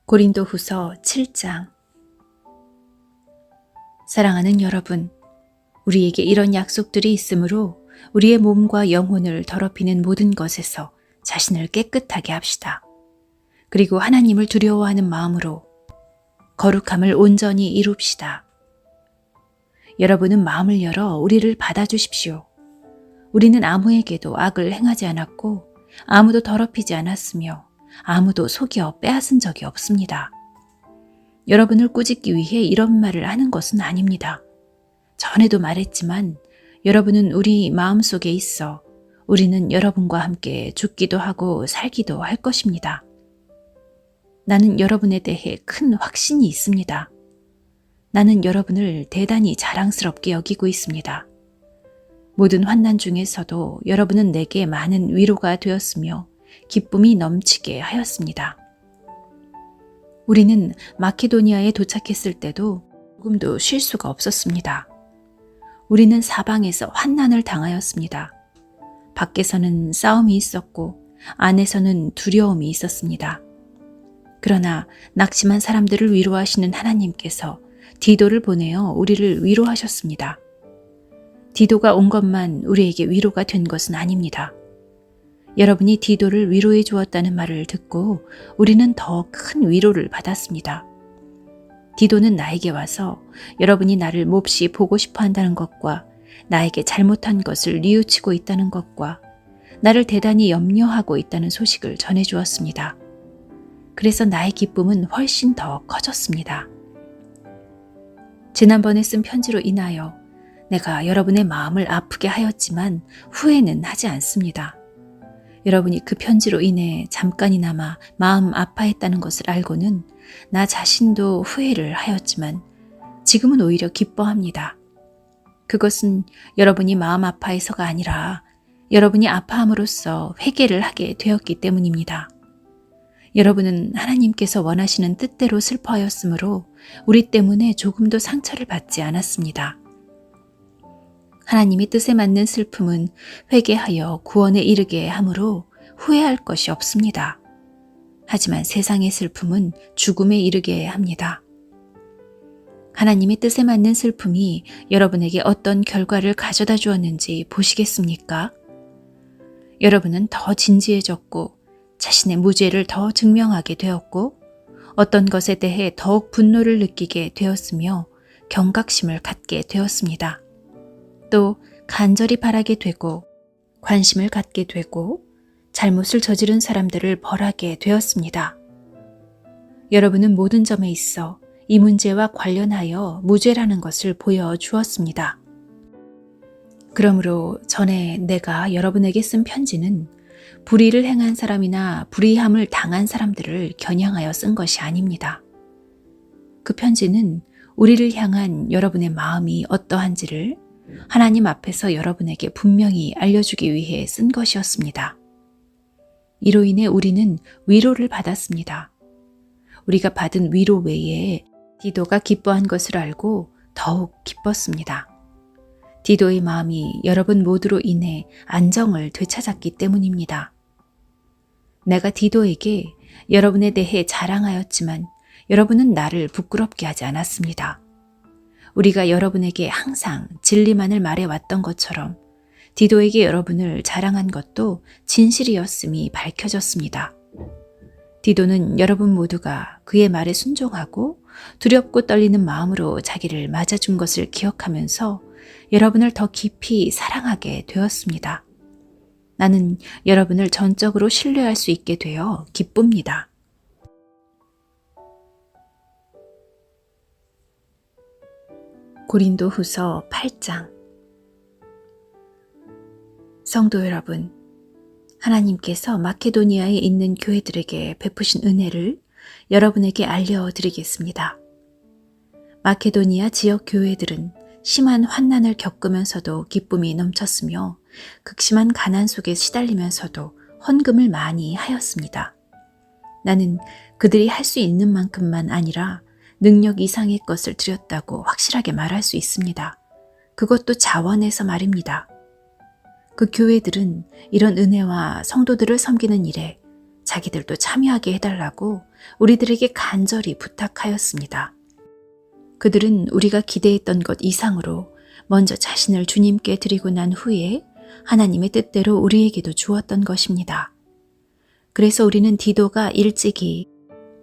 고린도후서 7장. 사랑하는 여러분, 우리에게 이런 약속들이 있으므로 우리의 몸과 영혼을 더럽히는 모든 것에서 자신을 깨끗하게 합시다. 그리고 하나님을 두려워하는 마음으로 거룩함을 온전히 이룹시다. 여러분은 마음을 열어 우리를 받아주십시오. 우리는 아무에게도 악을 행하지 않았고 아무도 더럽히지 않았으며 아무도 속여 빼앗은 적이 없습니다. 여러분을 꾸짖기 위해 이런 말을 하는 것은 아닙니다. 전에도 말했지만 여러분은 우리 마음속에 있어 우리는 여러분과 함께 죽기도 하고 살기도 할 것입니다. 나는 여러분에 대해 큰 확신이 있습니다. 나는 여러분을 대단히 자랑스럽게 여기고 있습니다. 모든 환난 중에서도 여러분은 내게 많은 위로가 되었으며 기쁨이 넘치게 하였습니다. 우리는 마케도니아에 도착했을 때도 조금도 쉴 수가 없었습니다. 우리는 사방에서 환난을 당하였습니다. 밖에서는 싸움이 있었고 안에서는 두려움이 있었습니다. 그러나 낙심한 사람들을 위로하시는 하나님께서 디도를 보내어 우리를 위로하셨습니다. 디도가 온 것만 우리에게 위로가 된 것은 아닙니다. 여러분이 디도를 위로해 주었다는 말을 듣고 우리는 더 큰 위로를 받았습니다. 디도는 나에게 와서 여러분이 나를 몹시 보고 싶어 한다는 것과 나에게 잘못한 것을 뉘우치고 있다는 것과 나를 대단히 염려하고 있다는 소식을 전해주었습니다. 그래서 나의 기쁨은 훨씬 더 커졌습니다. 지난번에 쓴 편지로 인하여 내가 여러분의 마음을 아프게 하였지만 후회는 하지 않습니다. 여러분이 그 편지로 인해 잠깐이나마 마음 아파했다는 것을 알고는 나 자신도 후회를 하였지만 지금은 오히려 기뻐합니다. 그것은 여러분이 마음 아파해서가 아니라 여러분이 아파함으로써 회개를 하게 되었기 때문입니다. 여러분은 하나님께서 원하시는 뜻대로 슬퍼하였으므로 우리 때문에 조금도 상처를 받지 않았습니다. 하나님이 뜻에 맞는 슬픔은 회개하여 구원에 이르게 하므로 후회할 것이 없습니다. 하지만 세상의 슬픔은 죽음에 이르게 합니다. 하나님의 뜻에 맞는 슬픔이 여러분에게 어떤 결과를 가져다 주었는지 보시겠습니까? 여러분은 더 진지해졌고 자신의 무죄를 더 증명하게 되었고 어떤 것에 대해 더욱 분노를 느끼게 되었으며 경각심을 갖게 되었습니다. 또 간절히 바라게 되고 관심을 갖게 되고 잘못을 저지른 사람들을 벌하게 되었습니다. 여러분은 모든 점에 있어 이 문제와 관련하여 무죄라는 것을 보여주었습니다. 그러므로 전에 내가 여러분에게 쓴 편지는 불의를 행한 사람이나 불의함을 당한 사람들을 겨냥하여 쓴 것이 아닙니다. 그 편지는 우리를 향한 여러분의 마음이 어떠한지를 하나님 앞에서 여러분에게 분명히 알려주기 위해 쓴 것이었습니다. 이로 인해 우리는 위로를 받았습니다. 우리가 받은 위로 외에 디도가 기뻐한 것을 알고 더욱 기뻤습니다. 디도의 마음이 여러분 모두로 인해 안정을 되찾았기 때문입니다. 내가 디도에게 여러분에 대해 자랑하였지만 여러분은 나를 부끄럽게 하지 않았습니다. 우리가 여러분에게 항상 진리만을 말해왔던 것처럼 디도에게 여러분을 자랑한 것도 진실이었음이 밝혀졌습니다. 디도는 여러분 모두가 그의 말에 순종하고 두렵고 떨리는 마음으로 자기를 맞아준 것을 기억하면서 여러분을 더 깊이 사랑하게 되었습니다. 나는 여러분을 전적으로 신뢰할 수 있게 되어 기쁩니다. 고린도후서 8장. 성도 여러분, 하나님께서 마케도니아에 있는 교회들에게 베푸신 은혜를 여러분에게 알려드리겠습니다. 마케도니아 지역 교회들은 심한 환난을 겪으면서도 기쁨이 넘쳤으며 극심한 가난 속에 시달리면서도 헌금을 많이 하였습니다. 나는 그들이 할 수 있는 만큼만 아니라 능력 이상의 것을 드렸다고 확실하게 말할 수 있습니다. 그것도 자원해서 말입니다. 그 교회들은 이런 은혜와 성도들을 섬기는 일에 자기들도 참여하게 해달라고 우리들에게 간절히 부탁하였습니다. 그들은 우리가 기대했던 것 이상으로 먼저 자신을 주님께 드리고 난 후에 하나님의 뜻대로 우리에게도 주었던 것입니다. 그래서 우리는 디도가 일찍이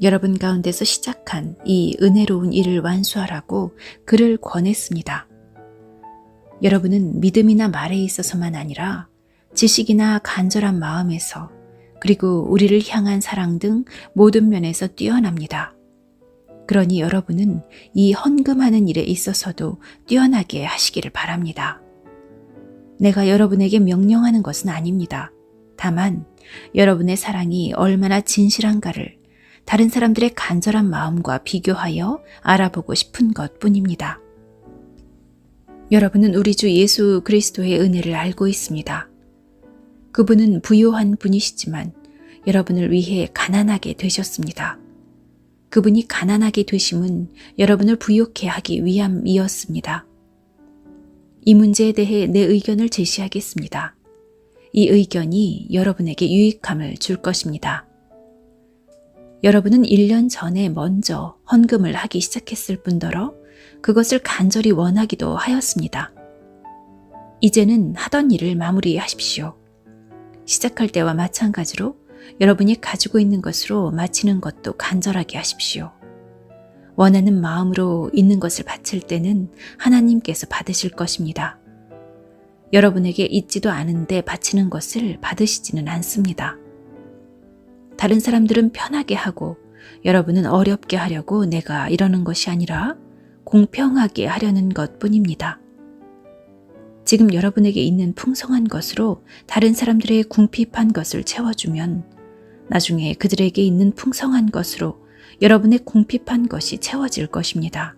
여러분 가운데서 시작한 이 은혜로운 일을 완수하라고 그를 권했습니다. 여러분은 믿음이나 말에 있어서만 아니라 지식이나 간절한 마음에서 그리고 우리를 향한 사랑 등 모든 면에서 뛰어납니다. 그러니 여러분은 이 헌금하는 일에 있어서도 뛰어나게 하시기를 바랍니다. 내가 여러분에게 명령하는 것은 아닙니다. 다만 여러분의 사랑이 얼마나 진실한가를 다른 사람들의 간절한 마음과 비교하여 알아보고 싶은 것뿐입니다. 여러분은 우리 주 예수 그리스도의 은혜를 알고 있습니다. 그분은 부요한 분이시지만 여러분을 위해 가난하게 되셨습니다. 그분이 가난하게 되심은 여러분을 부요케 하기 위함이었습니다. 이 문제에 대해 내 의견을 제시하겠습니다. 이 의견이 여러분에게 유익함을 줄 것입니다. 여러분은 1년 전에 먼저 헌금을 하기 시작했을 뿐더러 그것을 간절히 원하기도 하였습니다. 이제는 하던 일을 마무리하십시오. 시작할 때와 마찬가지로 여러분이 가지고 있는 것으로 마치는 것도 간절하게 하십시오. 원하는 마음으로 있는 것을 바칠 때는 하나님께서 받으실 것입니다. 여러분에게 있지도 않은데 바치는 것을 받으시지는 않습니다. 다른 사람들은 편하게 하고 여러분은 어렵게 하려고 내가 이러는 것이 아니라 공평하게 하려는 것뿐입니다. 지금 여러분에게 있는 풍성한 것으로 다른 사람들의 궁핍한 것을 채워주면 나중에 그들에게 있는 풍성한 것으로 여러분의 궁핍한 것이 채워질 것입니다.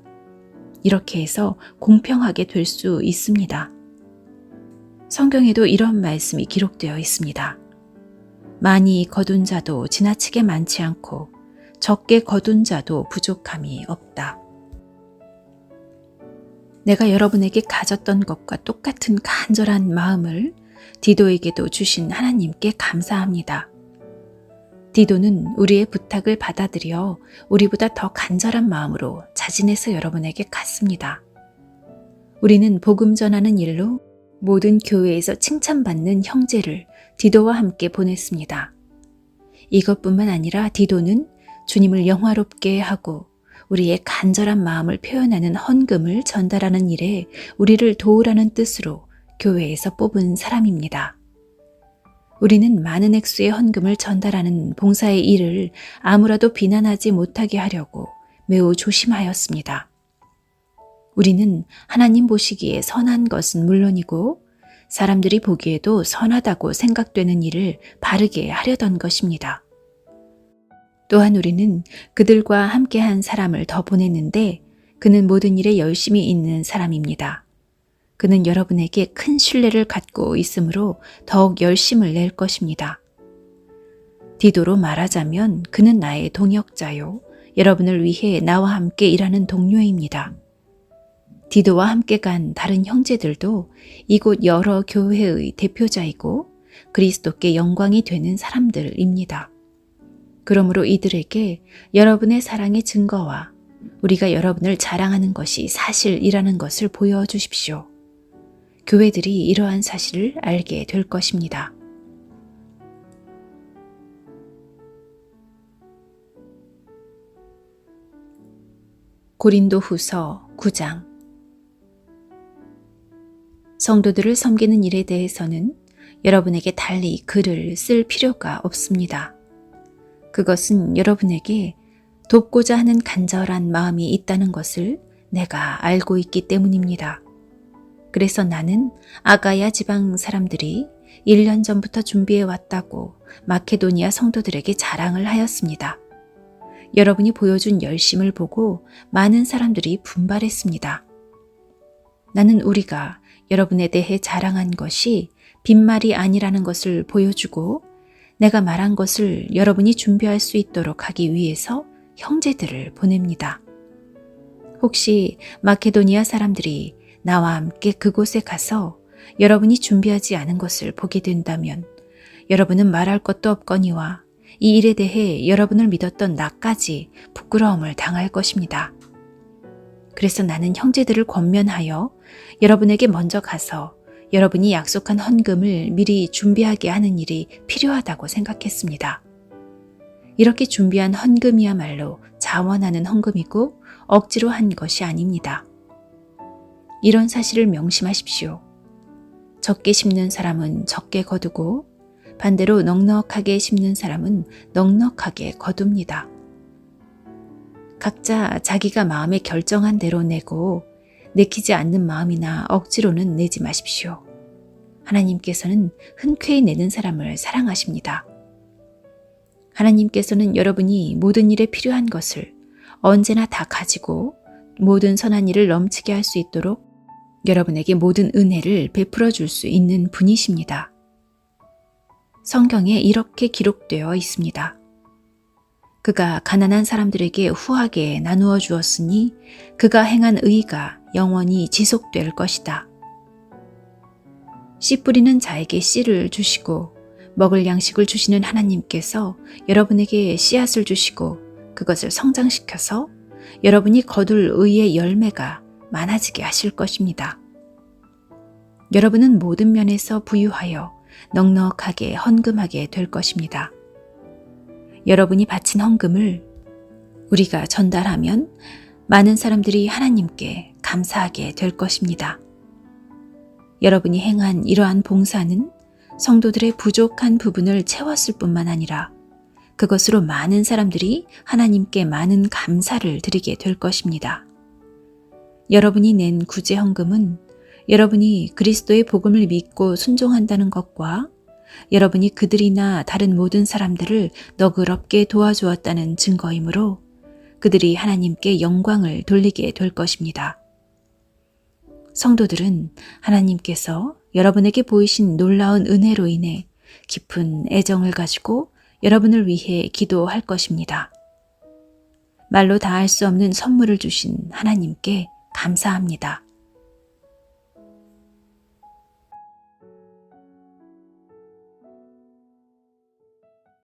이렇게 해서 공평하게 될 수 있습니다. 성경에도 이런 말씀이 기록되어 있습니다. 많이 거둔 자도 지나치게 많지 않고 적게 거둔 자도 부족함이 없다. 내가 여러분에게 가졌던 것과 똑같은 간절한 마음을 디도에게도 주신 하나님께 감사합니다. 디도는 우리의 부탁을 받아들여 우리보다 더 간절한 마음으로 자진해서 여러분에게 갔습니다. 우리는 복음 전하는 일로 모든 교회에서 칭찬받는 형제를 디도와 함께 보냈습니다. 이것뿐만 아니라 디도는 주님을 영화롭게 하고 우리의 간절한 마음을 표현하는 헌금을 전달하는 일에 우리를 도우라는 뜻으로 교회에서 뽑은 사람입니다. 우리는 많은 액수의 헌금을 전달하는 봉사의 일을 아무라도 비난하지 못하게 하려고 매우 조심하였습니다. 우리는 하나님 보시기에 선한 것은 물론이고 사람들이 보기에도 선하다고 생각되는 일을 바르게 하려던 것입니다. 또한 우리는 그들과 함께한 사람을 더 보냈는데 그는 모든 일에 열심히 있는 사람입니다. 그는 여러분에게 큰 신뢰를 갖고 있으므로 더욱 열심을 낼 것입니다. 디도로 말하자면 그는 나의 동역자요. 여러분을 위해 나와 함께 일하는 동료입니다. 디도와 함께 간 다른 형제들도 이곳 여러 교회의 대표자이고 그리스도께 영광이 되는 사람들입니다. 그러므로 이들에게 여러분의 사랑의 증거와 우리가 여러분을 자랑하는 것이 사실이라는 것을 보여주십시오. 교회들이 이러한 사실을 알게 될 것입니다. 고린도후서 9장. 성도들을 섬기는 일에 대해서는 여러분에게 달리 글을 쓸 필요가 없습니다. 그것은 여러분에게 돕고자 하는 간절한 마음이 있다는 것을 내가 알고 있기 때문입니다. 그래서 나는 아가야 지방 사람들이 1년 전부터 준비해 왔다고 마케도니아 성도들에게 자랑을 하였습니다. 여러분이 보여준 열심을 보고 많은 사람들이 분발했습니다. 나는 우리가 여러분에 대해 자랑한 것이 빈말이 아니라는 것을 보여주고 내가 말한 것을 여러분이 준비할 수 있도록 하기 위해서 형제들을 보냅니다. 혹시 마케도니아 사람들이 나와 함께 그곳에 가서 여러분이 준비하지 않은 것을 보게 된다면 여러분은 말할 것도 없거니와 이 일에 대해 여러분을 믿었던 나까지 부끄러움을 당할 것입니다. 그래서 나는 형제들을 권면하여 여러분에게 먼저 가서 여러분이 약속한 헌금을 미리 준비하게 하는 일이 필요하다고 생각했습니다. 이렇게 준비한 헌금이야말로 자원하는 헌금이고 억지로 한 것이 아닙니다. 이런 사실을 명심하십시오. 적게 심는 사람은 적게 거두고 반대로 넉넉하게 심는 사람은 넉넉하게 거둡니다. 각자 자기가 마음에 결정한 대로 내고 내키지 않는 마음이나 억지로는 내지 마십시오. 하나님께서는 흔쾌히 내는 사람을 사랑하십니다. 하나님께서는 여러분이 모든 일에 필요한 것을 언제나 다 가지고 모든 선한 일을 넘치게 할 수 있도록 여러분에게 모든 은혜를 베풀어 줄 수 있는 분이십니다. 성경에 이렇게 기록되어 있습니다. 그가 가난한 사람들에게 후하게 나누어 주었으니 그가 행한 의가 영원히 지속될 것이다. 씨 뿌리는 자에게 씨를 주시고 먹을 양식을 주시는 하나님께서 여러분에게 씨앗을 주시고 그것을 성장시켜서 여러분이 거둘 의의 열매가 많아지게 하실 것입니다. 여러분은 모든 면에서 부유하여 넉넉하게 헌금하게 될 것입니다. 여러분이 바친 헌금을 우리가 전달하면 많은 사람들이 하나님께 감사하게 될 것입니다. 여러분이 행한 이러한 봉사는 성도들의 부족한 부분을 채웠을 뿐만 아니라 그것으로 많은 사람들이 하나님께 많은 감사를 드리게 될 것입니다. 여러분이 낸 구제 헌금은 여러분이 그리스도의 복음을 믿고 순종한다는 것과 여러분이 그들이나 다른 모든 사람들을 너그럽게 도와주었다는 증거이므로 그들이 하나님께 영광을 돌리게 될 것입니다. 성도들은 하나님께서 여러분에게 보이신 놀라운 은혜로 인해 깊은 애정을 가지고 여러분을 위해 기도할 것입니다. 말로 다할 수 없는 선물을 주신 하나님께 감사합니다.